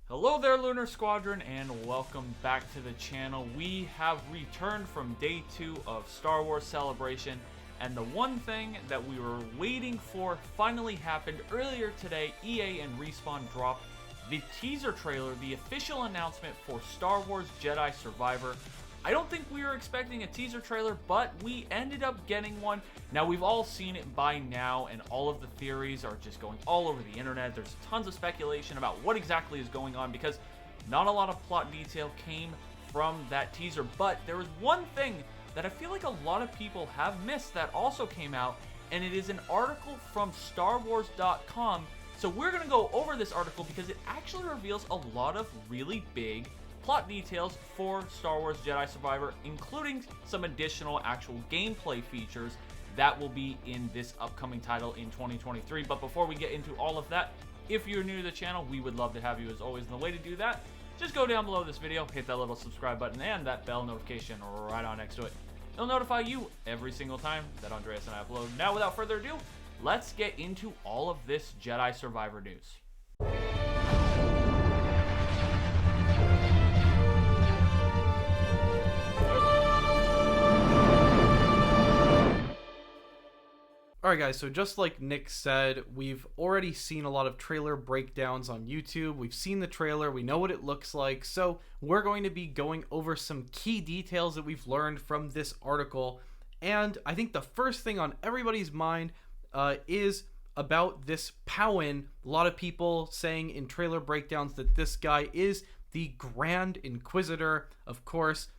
Hello there, Lunar Squadron, and welcome back to the channel. We have returned from day 2 of Star Wars Celebration, and the one thing that we were waiting for finally happened earlier today. EA and Respawn dropped the teaser trailer, the official announcement for Star Wars Jedi Survivor. I don't think we were expecting a teaser trailer, but we ended up getting one. Now, we've all seen it by now, and all of the theories are just going all over the internet. There's tons of speculation about what exactly is going on because not a lot of plot detail came from that teaser. But there was one thing that I feel like a lot of people have missed that also came out, and it is an article from StarWars.com. So we're going to go over this article because it actually reveals a lot of really big plot details for Star Wars Jedi Survivor, including some additional actual gameplay features that will be in this upcoming title in 2023. But before we get into all of that, if you're new to the channel, we would love to have you as always. And the way to do that, just go down below this video, hit that little subscribe button and that bell notification right on next to it. It'll notify you every single time that Andreas and I upload. Now, without further ado, let's get into all of this Jedi Survivor news. Alright guys, so just like Nick said, we've already seen a lot of trailer breakdowns on YouTube. We've seen the trailer, we know what it looks like, so we're going to be going over some key details that we've learned from this article. And I think the first thing on everybody's mind is about this Pau'an. A lot of people saying in trailer breakdowns that this guy is the Grand Inquisitor, of course,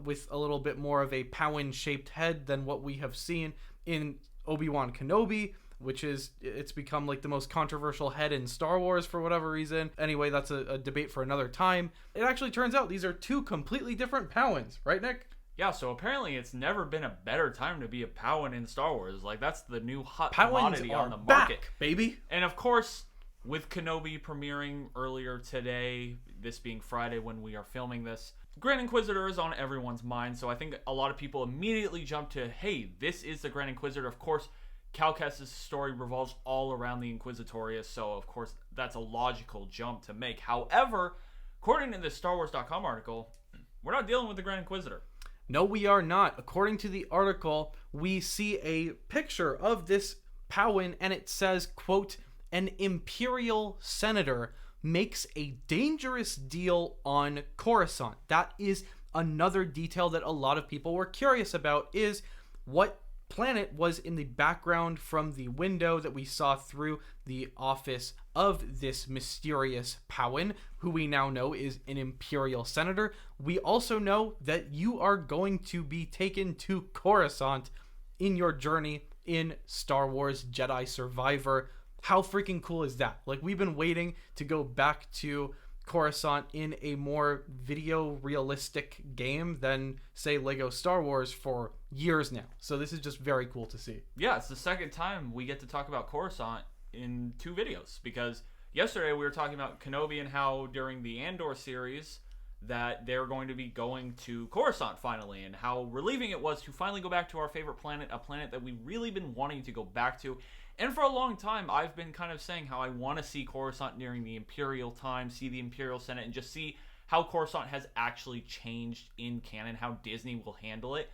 with a little bit more of a Pau'an shaped head than what we have seen in Obi-Wan Kenobi, which is, it's become like the most controversial head in Star Wars for whatever reason. Anyway, that's a debate for another time. It actually turns out these are two completely different Pau'ans, right, Nick? Yeah, so apparently it's never been a better time to be a Pau'an in Star Wars. Like, that's the new hot commodity on the market, baby. And of course, with Kenobi premiering earlier today, this being Friday when we are filming this, Grand Inquisitor is on everyone's mind, so I think a lot of people immediately jump to, hey, this is the Grand Inquisitor. Of course, Cal Kestis' story revolves all around the Inquisitorius, so of course that's a logical jump to make. However, according to the StarWars.com article, we're not dealing with the Grand Inquisitor. No, we are not. According to the article, we see a picture of this Pau'an, and it says, quote, "An Imperial Senator makes a dangerous deal on Coruscant." That is another detail that a lot of people were curious about, is what planet was in the background from the window that we saw through the office of this mysterious Pau'an, who we now know is an Imperial Senator. We also know that you are going to be taken to Coruscant in your journey in Star Wars Jedi Survivor. How freaking cool is that? Like, we've been waiting to go back to Coruscant in a more video realistic game than, say, Lego Star Wars for years now. So this is just very cool to see. Yeah, it's the second time we get to talk about Coruscant in 2 videos, because yesterday we were talking about Kenobi and how during the Andor series that they're going to be going to Coruscant finally, and how relieving it was to finally go back to our favorite planet, a planet that we've really been wanting to go back to. And for a long time, I've been kind of saying how I want to see Coruscant during the Imperial time, see the Imperial Senate, and just see how Coruscant has actually changed in canon, how Disney will handle it.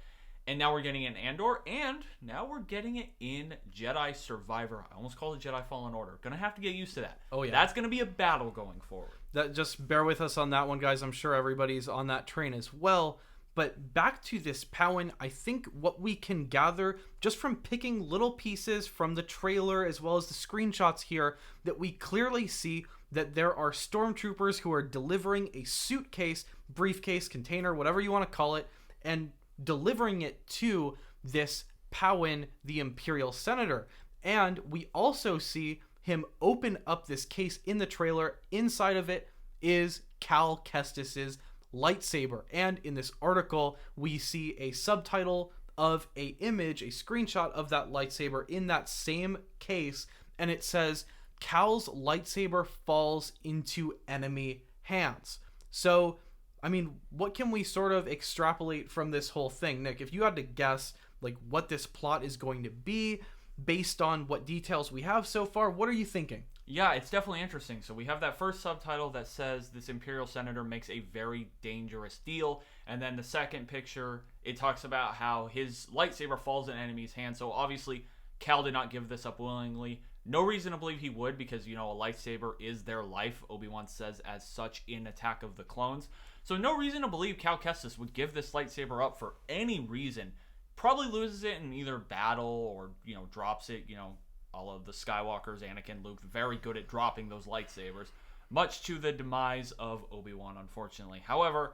And now we're getting it in Andor, and now we're getting it in Jedi Survivor. I almost called it Jedi Fallen Order. Gonna have to get used to that. Oh, yeah. That's gonna be a battle going forward. Just bear with us on that one, guys. I'm sure everybody's on that train as well. But back to this Pau'an, I think what we can gather just from picking little pieces from the trailer as well as the screenshots here, that we clearly see that there are stormtroopers who are delivering a suitcase, briefcase, container, whatever you want to call it, and delivering it to this Pau'an, the Imperial Senator. And we also see him open up this case in the trailer. Inside of it is Cal Kestis' lightsaber, and in this article we see a subtitle of a image, a screenshot of that lightsaber in that same case, and it says Cal's lightsaber falls into enemy hands. So I mean, what can we sort of extrapolate from this whole thing, Nick? If you had to guess like what this plot is going to be based on what details we have so far, what are you thinking? Yeah, it's definitely interesting. So we have that first subtitle that says this Imperial Senator makes a very dangerous deal. And then the second picture, it talks about how his lightsaber falls in enemies' hands. So obviously, Cal did not give this up willingly. No reason to believe he would because, you know, a lightsaber is their life. Obi-Wan says as such in Attack of the Clones. So no reason to believe Cal Kestis would give this lightsaber up for any reason. Probably loses it in either battle or, you know, drops it, you know, all of the Skywalkers, Anakin, Luke, very good at dropping those lightsabers, much to the demise of Obi-Wan, unfortunately. However,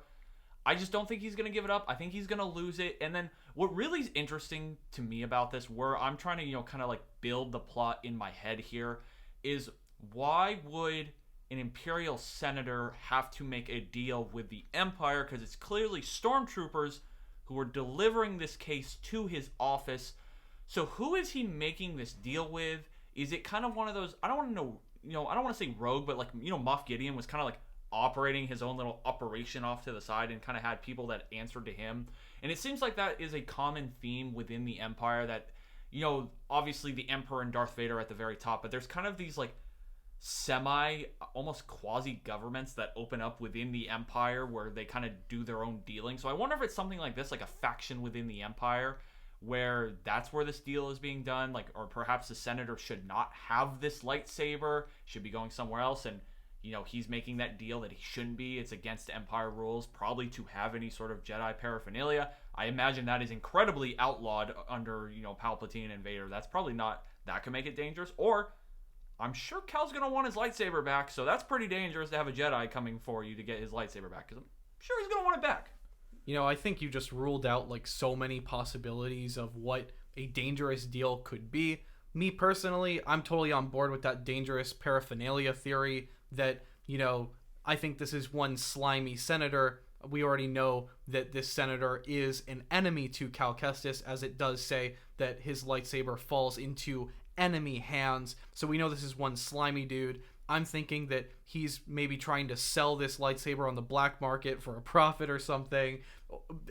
I just don't think he's going to give it up. I think he's going to lose it. And then what really is interesting to me about this, where I'm trying to, you know, kind of like build the plot in my head here, is why would an Imperial Senator have to make a deal with the Empire? Because it's clearly stormtroopers who are delivering this case to his office. So who is he making this deal with? Is it kind of one of those, I don't want to know, you know, I don't want to say rogue, but like, you know, Moff Gideon was kind of like operating his own little operation off to the side and kind of had people that answered to him. And it seems like that is a common theme within the Empire that, you know, obviously the Emperor and Darth Vader are at the very top, but there's kind of these like semi, almost quasi-governments that open up within the Empire where they kind of do their own dealing. So I wonder if it's something like this, like a faction within the Empire, where that's where this deal is being done, like, or perhaps the Senator should not have this lightsaber, should be going somewhere else, and, you know, he's making that deal that he shouldn't be. It's against Empire rules, probably to have any sort of Jedi paraphernalia. I imagine that is incredibly outlawed under, you know, Palpatine and Vader. That's probably not, that could make it dangerous. Or, I'm sure Cal's going to want his lightsaber back, so that's pretty dangerous to have a Jedi coming for you to get his lightsaber back, because I'm sure he's going to want it back. You know, I think you just ruled out like so many possibilities of what a dangerous deal could be. Me personally, I'm totally on board with that dangerous paraphernalia theory that, you know, I think this is one slimy senator. We already know that this senator is an enemy to Cal Kestis, as it does say that his lightsaber falls into enemy hands. So we know this is one slimy dude. I'm thinking that he's maybe trying to sell this lightsaber on the black market for a profit or something,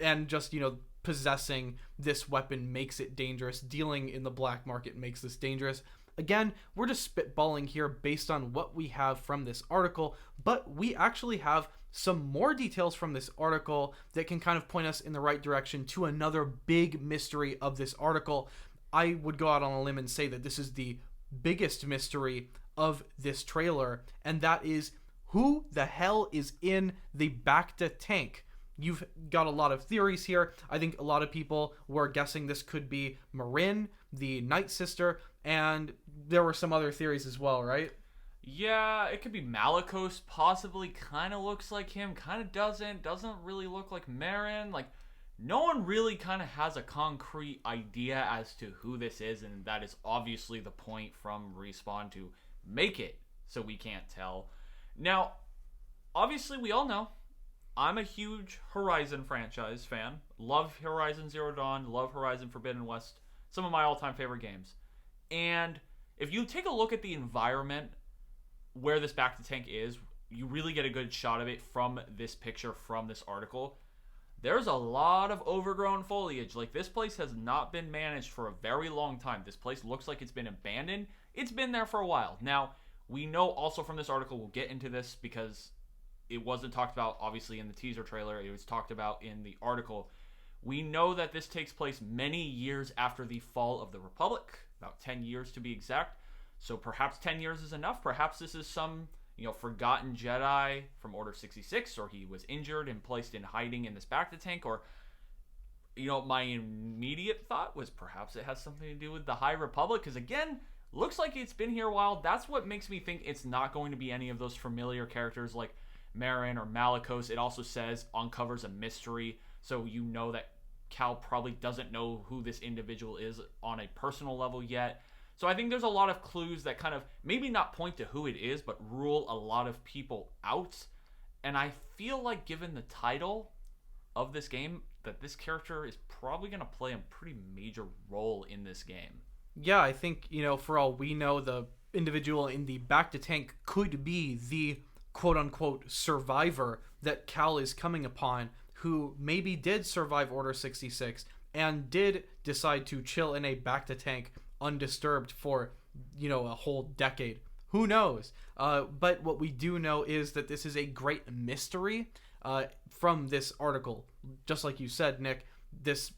and just, you know, possessing this weapon makes it dangerous. Dealing in the black market makes this dangerous. Again, we're just spitballing here based on what we have from this article, but we actually have some more details from this article that can kind of point us in the right direction to another big mystery of this article. I would go out on a limb and say that this is the biggest mystery of this trailer, and that is who the hell is in the bacta tank. You've got a lot of theories here. I think a lot of people were guessing this could be Marin, the Night Sister, and there were some other theories as well, right? Yeah, it could be Malicos, possibly. Kind of looks like him, kind of doesn't really look like Marin. Like, no one really kind of has a concrete idea as to who this is, and that is obviously the point from Respawn to make it so we can't tell. Now, obviously we all know I'm a huge Horizon franchise fan. Love Horizon Zero Dawn, love Horizon Forbidden West, some of my all-time favorite games. And if you take a look at the environment where this bacta tank is, you really get a good shot of it from this picture, from this article. There's a lot of overgrown foliage. Like, this place has not been managed for a very long time. This place looks like it's been abandoned. It's been there for a while. Now, we know also from this article, we'll get into this because it wasn't talked about, obviously, in the teaser trailer. It was talked about in the article. We know that this takes place many years after the fall of the Republic, about 10 years to be exact. So perhaps 10 years is enough. Perhaps this is some, you know, forgotten Jedi from Order 66, or he was injured and placed in hiding in this bacta tank, or, you know, my immediate thought was perhaps it has something to do with the High Republic, because again, looks like it's been here a while. That's what makes me think it's not going to be any of those familiar characters like Marin or Malicos. It also says uncovers a mystery, so you know that Cal probably doesn't know who this individual is on a personal level yet. So I think there's a lot of clues that kind of maybe not point to who it is, but rule a lot of people out. And I feel like, given the title of this game, that this character is probably going to play a pretty major role in this game. Yeah, I think, you know, for all we know, the individual in the bacta tank could be the quote-unquote survivor that Cal is coming upon, who maybe did survive Order 66 and did decide to chill in a bacta tank undisturbed for, you know, a whole decade. Who knows? But what we do know is that this is a great mystery from this article. Just like you said, Nick, this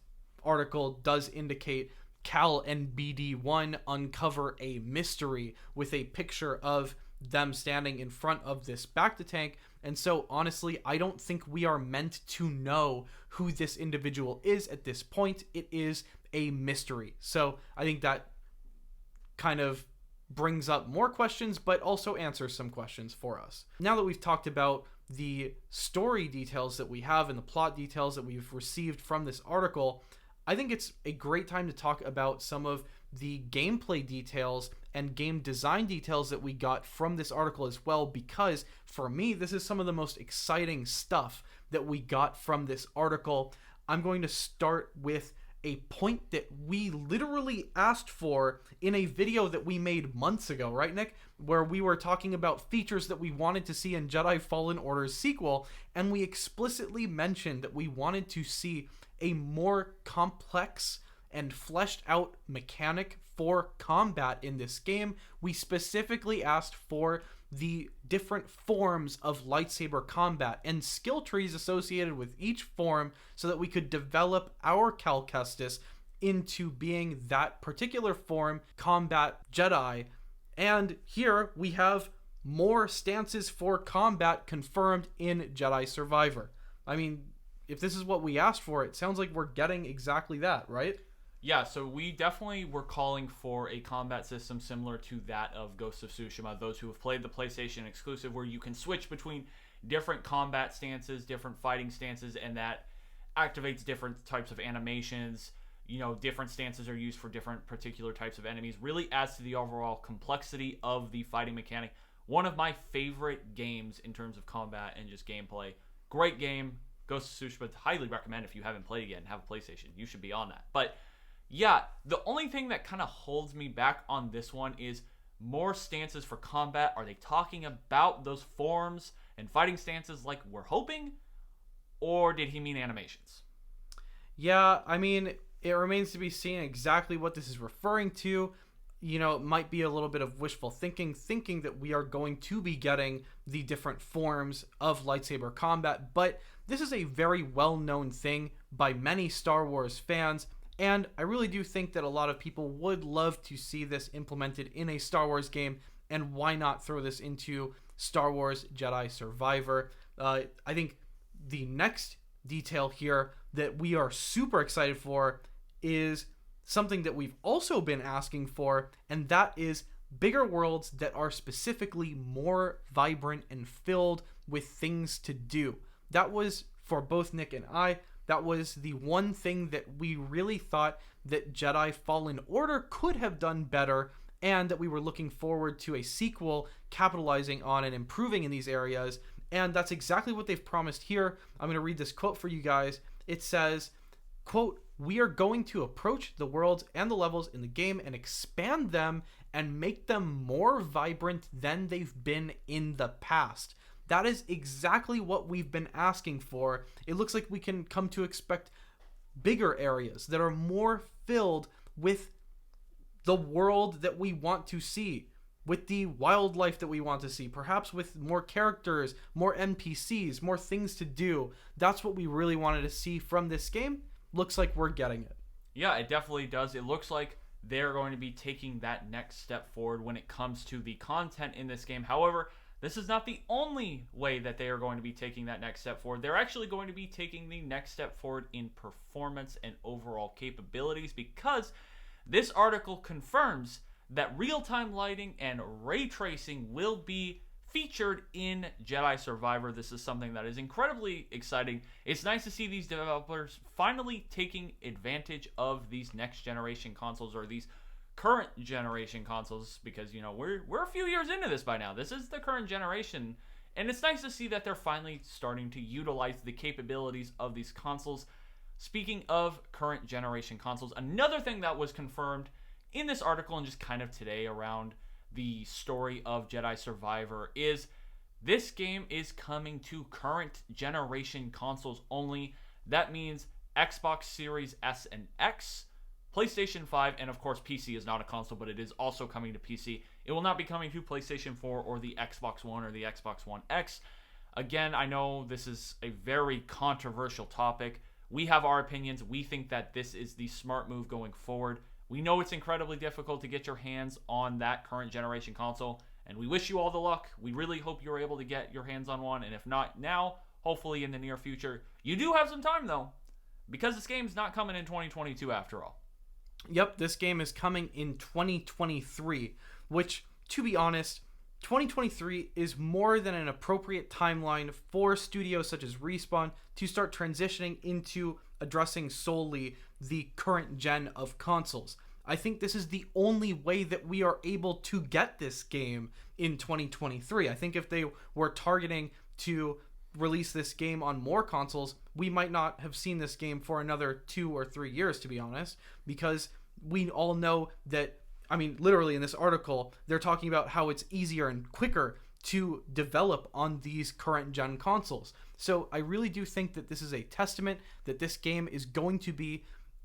article does indicate Cal and BD-1 uncover a mystery with a picture of them standing in front of this bacta tank. And so, honestly, I don't think we are meant to know who this individual is at this point. It is a mystery. So I think that kind of brings up more questions, but also answers some questions for us. Now that we've talked about the story details that we have and the plot details that we've received from this article, I think it's a great time to talk about some of the gameplay details and game design details that we got from this article as well, because for me, this is some of the most exciting stuff that we got from this article. I'm going to start with a point that we literally asked for in a video that we made months ago, right, Nick? Where we were talking about features that we wanted to see in Jedi Fallen Order's sequel, and we explicitly mentioned that we wanted to see a more complex and fleshed out mechanic for combat in this game. We specifically asked for the different forms of lightsaber combat and skill trees associated with each form so that we could develop our Cal Kestis into being that particular form combat Jedi. And here we have more stances for combat confirmed in Jedi Survivor. I mean, if this is what we asked for, it sounds like we're getting exactly that, right? Yeah, so we definitely were calling for a combat system similar to that of Ghost of Tsushima. Those who have played the PlayStation exclusive, where you can switch between different combat stances, different fighting stances, and that activates different types of animations. You know, different stances are used for different particular types of enemies. Really adds to the overall complexity of the fighting mechanic. One of my favorite games in terms of combat and just gameplay. Great game. Ghost of Tsushima, highly recommend if you haven't played it yet and have a PlayStation. You should be on that. But yeah, the only thing that kind of holds me back on this one is more stances for combat. Are they talking about those forms and fighting stances like we're hoping? Or did he mean animations? Yeah, I mean, it remains to be seen exactly what this is referring to. You know, it might be a little bit of wishful thinking that we are going to be getting the different forms of lightsaber combat, but this is a very well-known thing by many Star Wars fans, and I really do think that a lot of people would love to see this implemented in a Star Wars game, and why not throw this into Star Wars Jedi Survivor? I think the next detail here that we are super excited for is something that we've also been asking for, and that is bigger worlds that are specifically more vibrant and filled with things to do. That was, for both Nick and I, that was the one thing that we really thought that Jedi Fallen Order could have done better, and that we were looking forward to a sequel capitalizing on and improving in these areas. And that's exactly what they've promised here. I'm going to read this quote for you guys. It says, quote, "We are going to approach the worlds and the levels in the game and expand them and make them more vibrant than they've been in the past." That is exactly what we've been asking for. It looks like we can come to expect bigger areas that are more filled with the world that we want to see, with the wildlife that we want to see, perhaps with more characters, more NPCs, more things to do. That's what we really wanted to see from this game. Looks like we're getting it. Yeah, it definitely does. It looks like they're going to be taking that next step forward when it comes to the content in this game. However, this is not the only way that they are going to be taking that next step forward. They're actually going to be taking the next step forward in performance and overall capabilities, because this article confirms that real-time lighting and ray tracing will be featured in Jedi Survivor. This is something that is incredibly exciting. It's nice to see these developers finally taking advantage of these next generation consoles, or these current generation consoles, because, you know, we're a few years into this by now. This is the current generation, and it's nice to see that they're finally starting to utilize the capabilities of these consoles. Speaking of current generation consoles, another thing that was confirmed in this article and just kind of today around the story of Jedi Survivor is this game is coming to current generation consoles only. That means Xbox Series S and X, PlayStation 5, and of course PC is not a console, but it is also coming to PC. It will not be coming to PlayStation 4 or the Xbox One or the Xbox One X. Again, I know this is a very controversial topic. We have our opinions. We think that this is the smart move going forward. We know it's incredibly difficult to get your hands on that current generation console, and we wish you all the luck. We really hope you're able to get your hands on one, and if not now, hopefully in the near future. You do have some time, though, because this game's not coming in 2022 after all. Yep, this game is coming in 2023, which, to be honest, 2023 is more than an appropriate timeline for studios such as Respawn to start transitioning into addressing solely the current gen of consoles. I think this is the only way that we are able to get this game in 2023. I think if they were targeting to release this game on more consoles, we might not have seen this game for another 2 or 3 years, to be honest, because we all know that, I mean, literally in this article, they're talking about how it's easier and quicker to develop on these current gen consoles. So I really do think that this is a testament that this game is going to be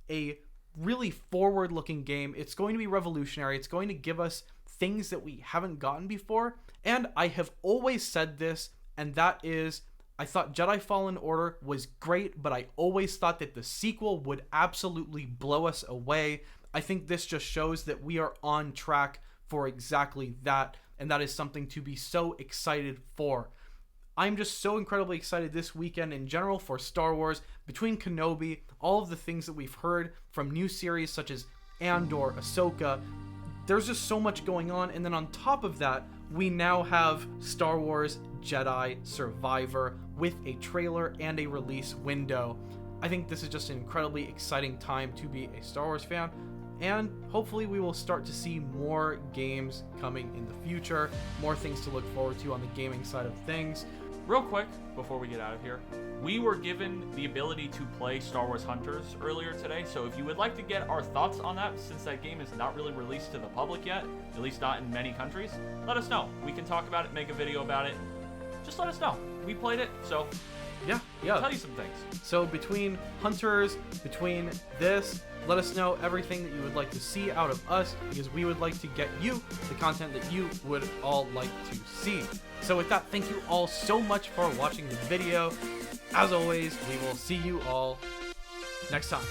a really forward-looking game. It's going to be revolutionary. It's going to give us things that we haven't gotten before. And I have always said this, and that is, I thought Jedi Fallen Order was great, but I always thought that the sequel would absolutely blow us away. I think this just shows that we are on track for exactly that, and that is something to be so excited for. I'm just so incredibly excited this weekend in general for Star Wars, between Kenobi, all of the things that we've heard from new series such as Andor, Ahsoka. There's just so much going on, and then on top of that, we now have Star Wars Jedi Survivor with a trailer and a release window. I think this is just an incredibly exciting time to be a Star Wars fan, and hopefully we will start to see more games coming in the future, more things to look forward to on the gaming side of things. Real quick, before we get out of here, we were given the ability to play Star Wars Hunters earlier today, so if you would like to get our thoughts on that, since that game is not really released to the public yet, at least not in many countries, let us know. We can talk about it, make a video about it. Just let us know. We played it, so yeah. I'll tell you some things. So between Hunters, between this, let us know everything that you would like to see out of us, because we would like to get you the content that you would all like to see. So with that, thank you all so much for watching the video. As always, we will see you all next time.